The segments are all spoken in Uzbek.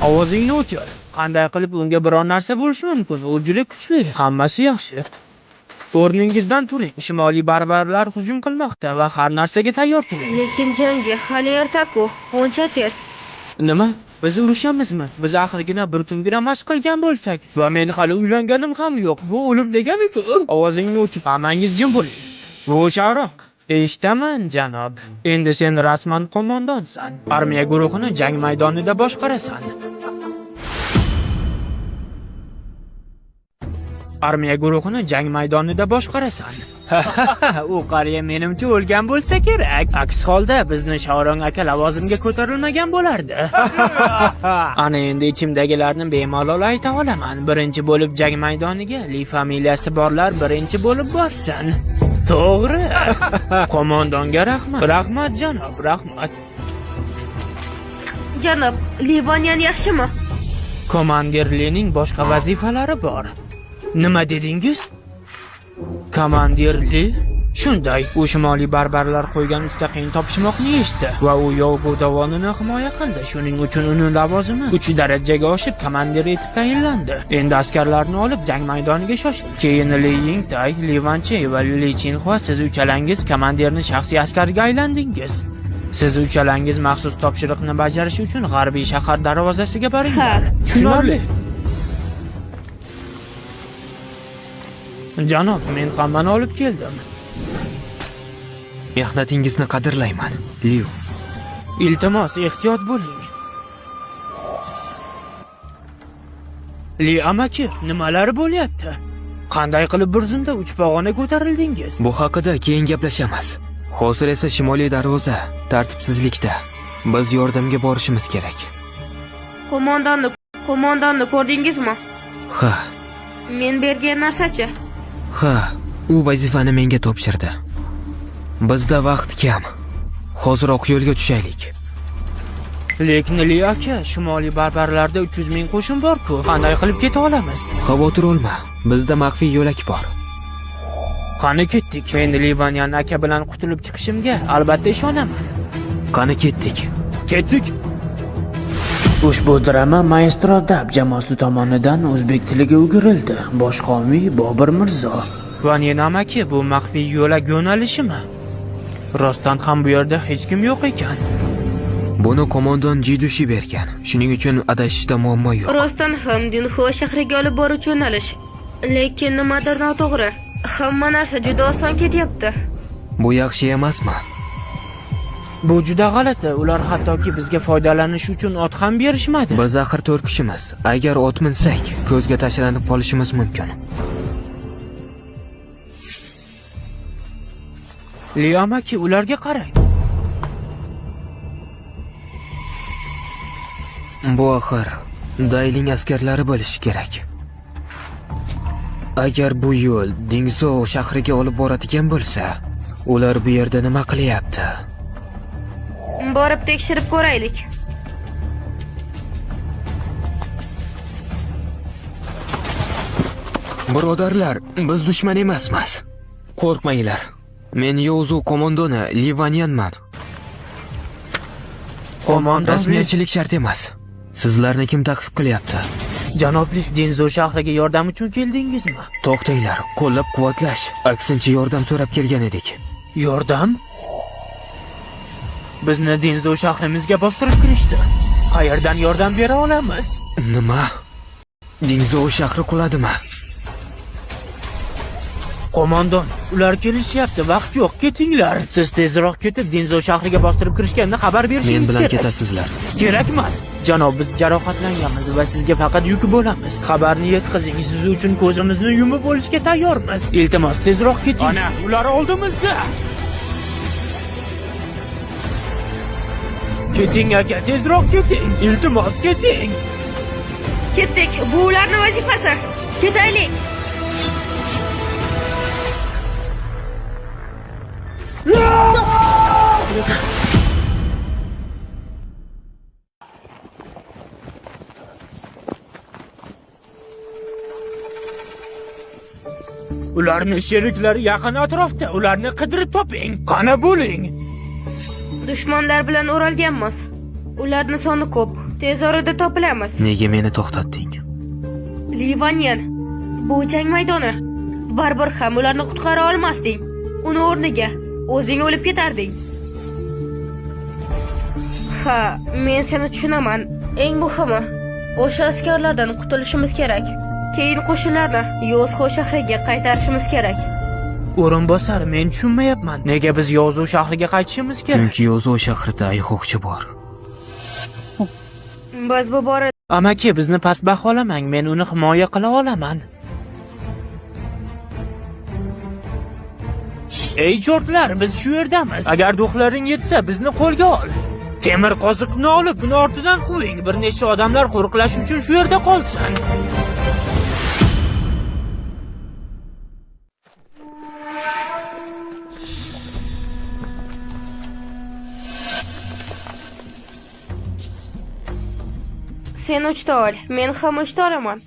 Ovozingni o'chir. Qanday qilib unga biror narsa bo'lishi mumkin? U juda kuchli. Hammasi yaxshi. O'rningizdan turing. Shimoliy barbarlar hujum qilmoqda va har narsaga tayyor turing. Lekin jangga hali erta-ku, uncha tez. Nima? Biz urushamizmi? Biz oxirgina bir kungina mashq qilgan bo'lsak va men hali uylanganim ham yo'q. Bu o'lim degani-ku. Ovozingni o'chir. Hammangiz jim bo'ling. Bu Shahroq. Eshitaman, janob. Endi sen rasman qo'mondonsan. Armiya guruhini jang maydonida boshqarasan. Armiya guruhini jang maydonida boshqarasan. U qariya menimcha o'lgan bo'lsa kerak. Aks holda bizni Shoron aka lavozimga ko'tarilmagan bo'lardi. Ana endi ichimdagilarni bemalol ayta olaman. Birinchi bo'lib jang maydoniga Li familiyasi borlar birinchi bo'lib borsin. To'g'ri. Qo'mondonga rahmat. Rahmat janob, rahmat. Janob, Livaniyan yaxshimi? Komandirlining boshqa vazifalari bor. Nima dedingiz? Komandirli? Shunday, u Shimoliy barbarlar qo'ygan 3 ta qiyin topishmoqni eshitdi va u Yovgu davonini himoya qildi. Shuning uchun uning lavozimi 3 darajaga oshib komandir etib tayinlandi. Endi askarlarni olib jang maydoniga shoshing. Keyin Li Yingtay, Li Vanche va Li Chinhua siz uchalangiz komandirni shaxsiy askariga aylandingiz. Siz uchalangiz maxsus topshiriqni bajarish uchun g'arbiy shahar darvozasiga boringlar. Tushunarli? Janob, men hammani olib keldim. Mehnatingizni qadrlayman, Liu. Iltimos, ehtiyot bo'ling. Li amaki, nimalar bo'lyapti? Qanday qilib bir zumda 3 pog'ona ko'tarildingiz? Bu haqida keyin gaplashamiz. Hozir esa Shimoliy darvoza tartibsizlikda. Biz yordamga borishimiz kerak. Qo'mondonni ko'rdingizmi? Ha. Men bergan narsachi? Ha, u vazifani menga topshirdi. Bizda vaqt kam. Hoziroq yo'lga tushaylik. Lekin Li aka, Shimoliy barbarlarda 300 ming qo'shin bor-ku. Qanday qilib keta olamiz? Xavotir olma. Bizda maxfiy yo'lak bor. Qani ketdik. Men Livaniyan aka bilan qutulib chiqishimga albatta ishonaman. Qani ketdik. Ketdik. Ushbu drama Maestro Dab jamoasi tomonidan o'zbek tiliga o'girildi. Bosh homiy Bobur Mirzo. Vaniyan amaki, bu maxfiy yo'lak yo'nalishimi? Rostdan ham bu yerda hech kim yo'q ekan. Buni qo'mondon Jidushi bergan. Shuning uchun adashishda muammo yo'q. Rostdan ham Dinxo shahriga olib boruvchi yo'nalish. Lekin nimadir noto'g'ri. Hamma narsa juda oson ketyapti. Bu yaxshi emasmi? Bu juda g'alati. Ular hattoki bizga foydalanish uchun ot ham berishmadi. Biz axir 4 kishimiz. Agar ot minsak, ko'zga tashlanib qolishimiz mumkin. Li amaki, ularga qarang. Bu axir Dayling askarlari bo'lishi kerak. Agar bu yo'l Dingzhou shahriga olib boradigan bo'lsa, ular bu yerda nima qilyapti? Borib tekshirib ko'raylik. Birodarlar, biz dushman emasmiz. Qo'rqmanglar. Men Yo'zu qo'mondoni Livaniyanman. Qo'mondon rasmiyatchilik shart emas. Sizlarni kim ta'qib qilyapti? Janobli, Dinzhou shahriga yordam uchun keldingizmi? To'xtanglar, qo'llab-quvvatlash. Aksincha yordam so'rab kelgan edik. Yordam? Bizni Dinzhou shahrimizga bostirib kirishdi. Qayerdan yordam bera olamiz? Nima? Dinzhou shahri quladimi? Qo'mondon, ular kelishyapti, vaqt yo'q, ketinglar. Siz tezroq ketib Dinzhou shahriga bostirib kirishganda xabar berishingiz kerak. Men bilan ketasizlar. Kerak emas. Janob, biz jarohatlanganmiz va sizga faqat yuk bo'lamiz. Xabarni yetkazing, siz uchun ko'zimizni yumib olishga tayyormiz. Iltimos, tezroq keting. Ana, ular oldimizda. Keting aka, tezroq keting. Iltimos, keting. Ketdik. Bu ularning vazifasi. Ketaylik. Ularning sheriklari yaqin atrofda. Ularni qidirib toping. Qani bo'ling. Dushmanlar bilan o'ralganmiz. Ularning soni ko'p. Tez orada topilamiz. Nega meni to'xtatding? Livanyan, bu jang maydoni. Baribir ham ularni qutqara olmasding. Uni o'rniga o'zing o'lib ketarding. Ha, men seni tushunaman. Eng muhimi, o'sha askarlardan qutulishimiz kerak. Keyin qo'shinlarni Yozg'o shahriga qaytarishimiz kerak. O'rinbosar, men tushunmayapman. Nega biz Yozg'o shahriga qaytishimiz kerak? Chunki Yozg'o shahrida ayiqoqchi bor. Biz bu borada Amaki, bizni past baholamang. Men uni himoya qila olaman. Ey chortlar, biz shu yerdamiz. Agar do'qlaring yetsa, bizni qo'lga ol. Temir qoziqni olib, uni ortidan qo'ying. Bir nechta odamlar qo'riqlash uchun shu yerda qolsin. sen 3 ta ol, men ham 3 ta olaman.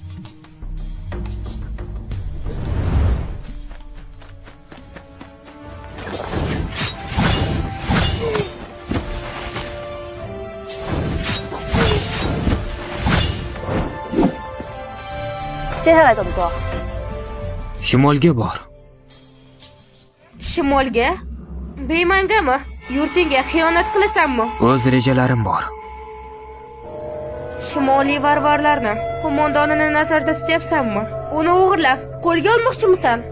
Shimolga bor. Shimolga? Beymangami? Yurtingga xiyonat qilasanmi? O'z rejalarim bor. Shimoliy varvarlarni qo'mondonini nazarda tutyapsanmi? Uni o'g'irlab qo'lga olmoqchimisan?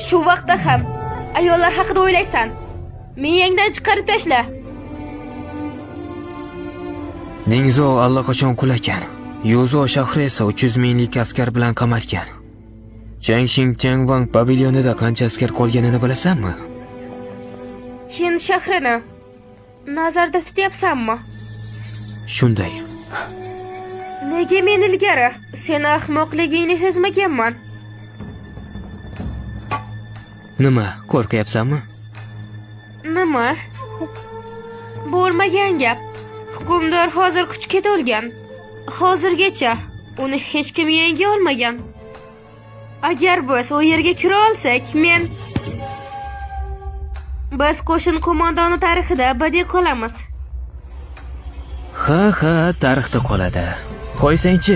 Shu vaqtda ham ayollar haqida o'ylaysan. Miyangdan chiqarib tashla. Ningzo allaqachon qulagan. Yozg'o shahri esa 300 minglik askar bilan qamalgan. Chang Xingtiangwang pavilyonida qancha askar qolganini bilasanmi? Chin shahrini nazarda tutyapsanmi? Shunday. Nega men ilgari seni ahmoqligingni sezmaganman? Nima, qo'rqyapsanmi? Nima? Bo'lmagan gap. Hukmdor hozir kuchga to'lgan. Hozirgacha uni hech kim yenga olmagan. Agar biz u yerga kira olsak, biz qo'shin qo'mondoni tarixida abadiy qolamiz. Ha, tarixda qoladi. Qo'ysangchi.